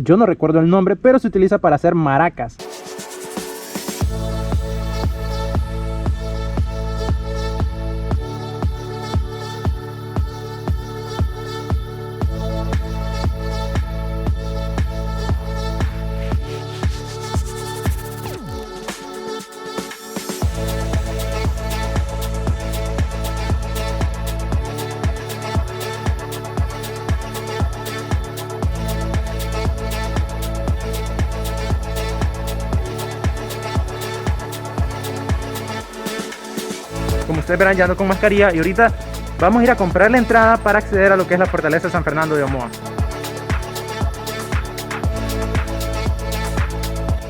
yo no recuerdo el nombre, pero se utiliza para hacer maracas. Como ustedes verán, ya ando con mascarilla y ahorita vamos a ir a comprar la entrada para acceder a lo que es la fortaleza de San Fernando de Omoa.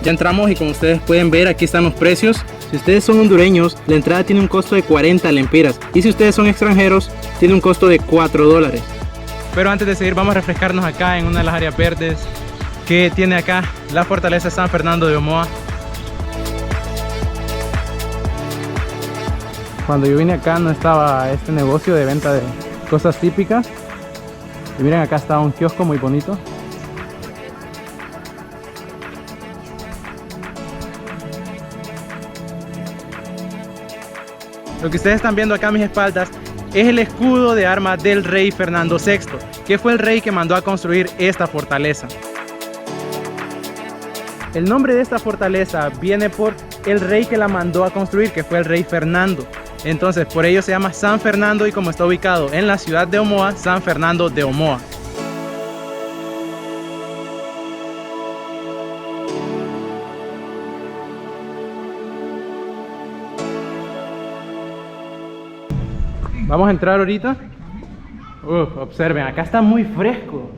Ya entramos y como ustedes pueden ver, aquí están los precios. Si ustedes son hondureños, la entrada tiene un costo de 40 lempiras. Y si ustedes son extranjeros, tiene un costo de $4. Pero antes de seguir, vamos a refrescarnos acá en una de las áreas verdes que tiene acá la fortaleza de San Fernando de Omoa. Cuando yo vine acá no estaba este negocio de venta de cosas típicas. Y miren, acá está un kiosco muy bonito. Lo que ustedes están viendo acá a mis espaldas es el escudo de armas del rey Fernando VI, que fue el rey que mandó a construir esta fortaleza. El nombre de esta fortaleza viene por el rey que la mandó a construir, que fue el rey Fernando. Entonces por ello se llama San Fernando, y como está ubicado en la ciudad de Omoa, San Fernando de Omoa. Vamos a entrar ahorita. Observen, acá está muy fresco.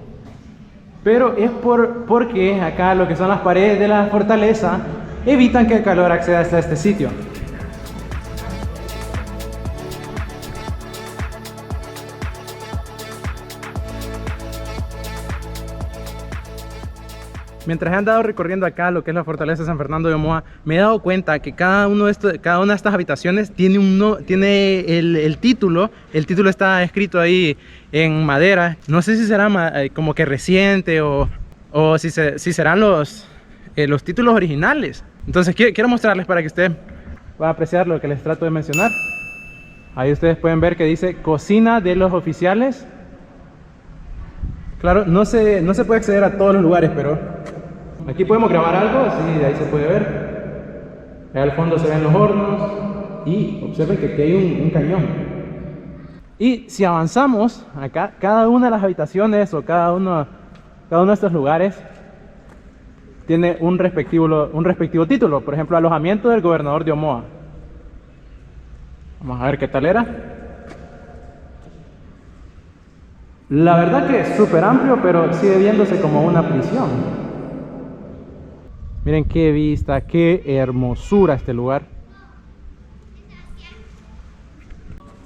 Pero es porque acá lo que son las paredes de la fortaleza evitan que el calor acceda hasta este sitio. Mientras he andado recorriendo acá lo que es la fortaleza de San Fernando de Omoa, me he dado cuenta que cada una de estas habitaciones tiene el título. El título está escrito ahí en madera. No sé si será como que reciente o si serán los títulos originales. Entonces quiero mostrarles para que ustedes puedan apreciar lo que les trato de mencionar. Ahí ustedes pueden ver que dice cocina de los oficiales. Claro, no se puede acceder a todos los lugares, pero aquí podemos grabar algo, así de ahí se puede ver. Allá al fondo se ven los hornos y observen que aquí hay un cañón. Y si avanzamos acá, cada una de las habitaciones o cada uno de estos lugares tiene un respectivo título. Por ejemplo, alojamiento del gobernador de Omoa. Vamos a ver qué tal era. La verdad que es súper amplio, pero sigue viéndose como una prisión. Miren qué vista, qué hermosura este lugar.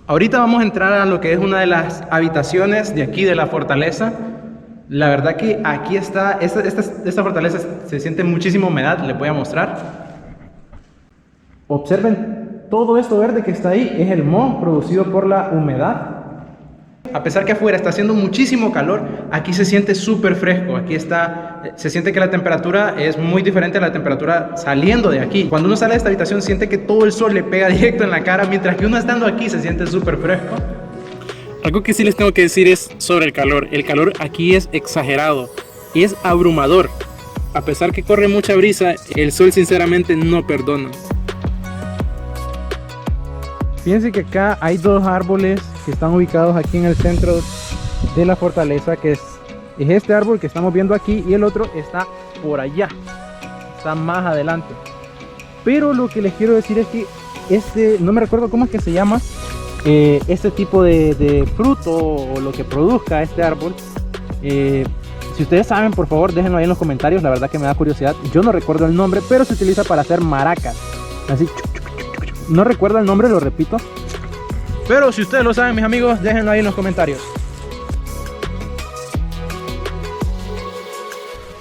Ahorita vamos a entrar a lo que es una de las habitaciones de aquí de la fortaleza. La verdad que aquí está, esta fortaleza se siente muchísima humedad, les voy a mostrar. Observen, todo esto verde que está ahí es el moho producido por la humedad. A pesar que afuera está haciendo muchísimo calor, aquí se siente súper fresco. Aquí se siente que la temperatura es muy diferente a la temperatura saliendo de aquí. Cuando uno sale de esta habitación siente que todo el sol le pega directo en la cara, mientras que uno estando aquí se siente súper fresco. Algo que sí les tengo que decir es sobre el calor. El calor aquí es exagerado y es abrumador. A pesar que corre mucha brisa, el sol sinceramente no perdona. Fíjense que acá hay dos árboles que están ubicados aquí en el centro de la fortaleza, que es este árbol que estamos viendo aquí, y el otro está por allá, está más adelante. Pero lo que les quiero decir es que no me recuerdo cómo es que se llama este tipo de fruto o lo que produzca este árbol. Si ustedes saben, por favor déjenlo ahí en los comentarios, la verdad que me da curiosidad. Yo no recuerdo el nombre, pero se utiliza para hacer maracas, así. No recuerdo el nombre, lo repito. Pero si ustedes lo saben, mis amigos, déjenlo ahí en los comentarios.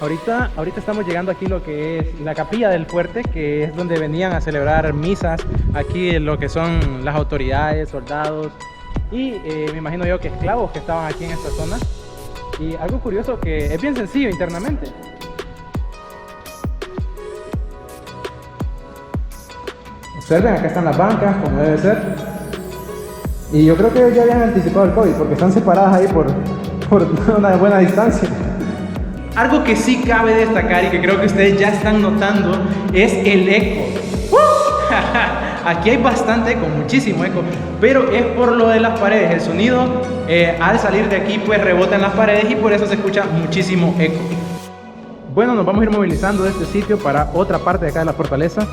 Ahorita estamos llegando aquí lo que es la capilla del fuerte, que es donde venían a celebrar misas aquí lo que son las autoridades, soldados y me imagino yo que esclavos que estaban aquí en esta zona. Y algo curioso que es bien sencillo internamente. Observen, acá están las bancas, como debe ser. Y yo creo que ya habían anticipado el COVID, porque están separadas ahí por una buena distancia. Algo que sí cabe destacar y que creo que ustedes ya están notando es el eco. Aquí hay bastante eco, muchísimo eco, pero es por lo de las paredes. El sonido al salir de aquí pues rebota en las paredes y por eso se escucha muchísimo eco. Bueno, nos vamos a ir movilizando de este sitio para otra parte de acá de la fortaleza.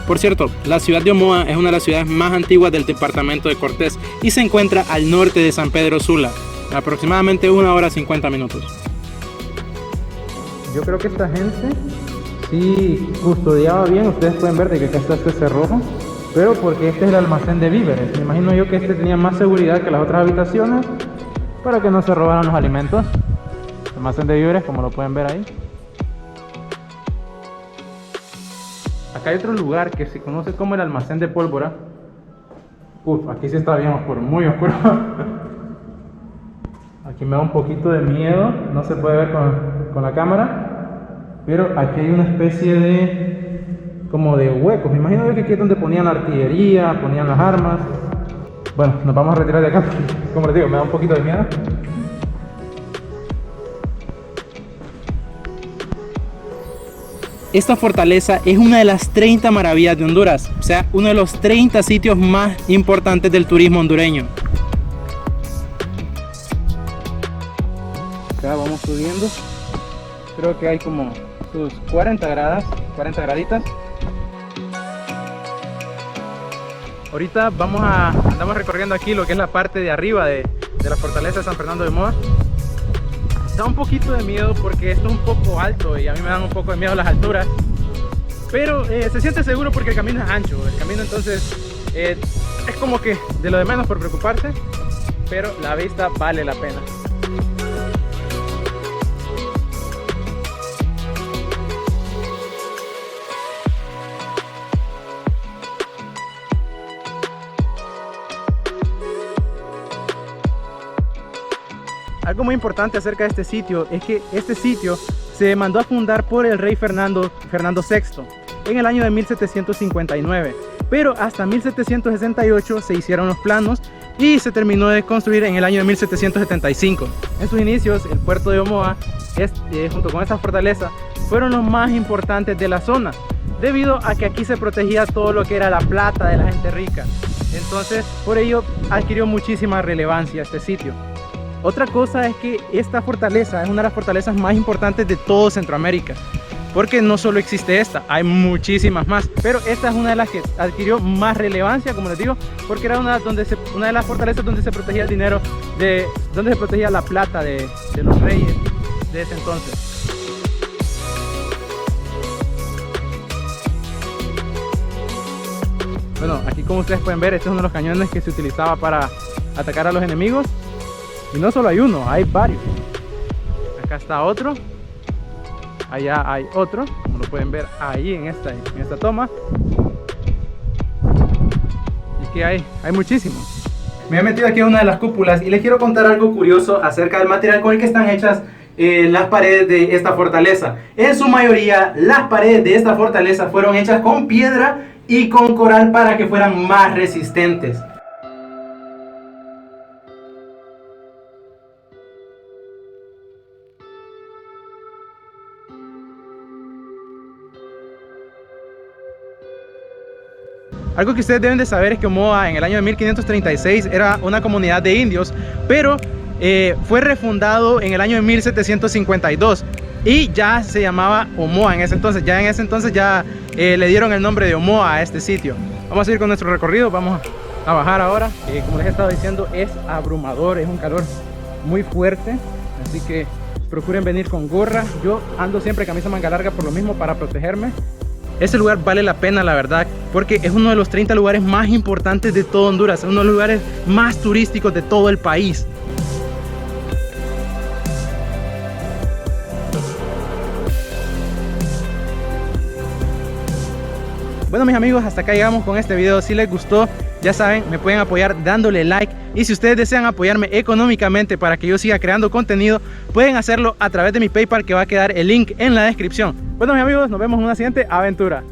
Por cierto, la ciudad de Omoa es una de las ciudades más antiguas del departamento de Cortés y se encuentra al norte de San Pedro Sula, aproximadamente 1 hora 50 minutos. Yo creo que esta gente sí custodiaba bien. Ustedes pueden ver de que acá está este cerrojo, pero porque este es el almacén de víveres. Me imagino yo que este tenía más seguridad que las otras habitaciones para que no se robaran los alimentos. Almacén de víveres, como lo pueden ver ahí. Acá hay otro lugar que se conoce como el almacén de pólvora. Uf, aquí sí está bien oscuro, muy oscuro. Aquí me da un poquito de miedo, no se puede ver con la cámara, pero aquí hay una especie de como de huecos. Me imagino yo que aquí es donde ponían la artillería, ponían las armas. Bueno, nos vamos a retirar de acá porque, como les digo, me da un poquito de miedo. Esta fortaleza es una de las 30 maravillas de Honduras, o sea, uno de los 30 sitios más importantes del turismo hondureño. Acá vamos subiendo. Creo que hay como sus 40 graditas. Ahorita andamos recorriendo aquí lo que es la parte de arriba de la fortaleza de San Fernando de Omoa. Da un poquito de miedo porque esto es un poco alto y a mí me dan un poco de miedo las alturas, pero se siente seguro porque el camino es ancho. El camino entonces es como que de lo de menos por preocuparse, pero la vista vale la pena. Algo muy importante acerca de este sitio es que este sitio se mandó a fundar por el rey Fernando VI en el año de 1759, pero hasta 1768 se hicieron los planos y se terminó de construir en el año de 1775. En sus inicios, el puerto de Omoa, junto con esta fortaleza, fueron los más importantes de la zona, debido a que aquí se protegía todo lo que era la plata de la gente rica. Entonces, por ello adquirió muchísima relevancia este sitio. Otra cosa es que esta fortaleza es una de las fortalezas más importantes de todo Centroamérica, porque no solo existe esta, hay muchísimas más, pero esta es una de las que adquirió más relevancia, como les digo, porque era una de las fortalezas donde se protegía el dinero, donde se protegía la plata de los reyes de ese entonces. Bueno, aquí como ustedes pueden ver, este es uno de los cañones que se utilizaba para atacar a los enemigos. Y no solo hay uno, hay varios. Acá está otro. Allá hay otro, como lo pueden ver ahí en esta toma. Y que hay muchísimos. Me he metido aquí a una de las cúpulas y les quiero contar algo curioso acerca del material con el que están hechas las paredes de esta fortaleza. En su mayoría, las paredes de esta fortaleza fueron hechas con piedra y con coral para que fueran más resistentes. Algo que ustedes deben de saber es que Omoa en el año de 1536 era una comunidad de indios, pero fue refundado en el año de 1752 y ya se llamaba Omoa en ese entonces. Ya en ese entonces le dieron el nombre de Omoa a este sitio. Vamos a ir con nuestro recorrido, vamos a bajar ahora. Como les he estado diciendo, es abrumador, es un calor muy fuerte, así que procuren venir con gorra. Yo ando siempre camisa manga larga por lo mismo, para protegerme. Este lugar vale la pena, la verdad, porque es uno de los 30 lugares más importantes de todo Honduras, uno de los lugares más turísticos de todo el país. Bueno, mis amigos, hasta acá llegamos con este video. Si les gustó, ya saben, me pueden apoyar dándole like. Y si ustedes desean apoyarme económicamente para que yo siga creando contenido, pueden hacerlo a través de mi PayPal, que va a quedar el link en la descripción. Bueno, mis amigos, nos vemos en una siguiente aventura.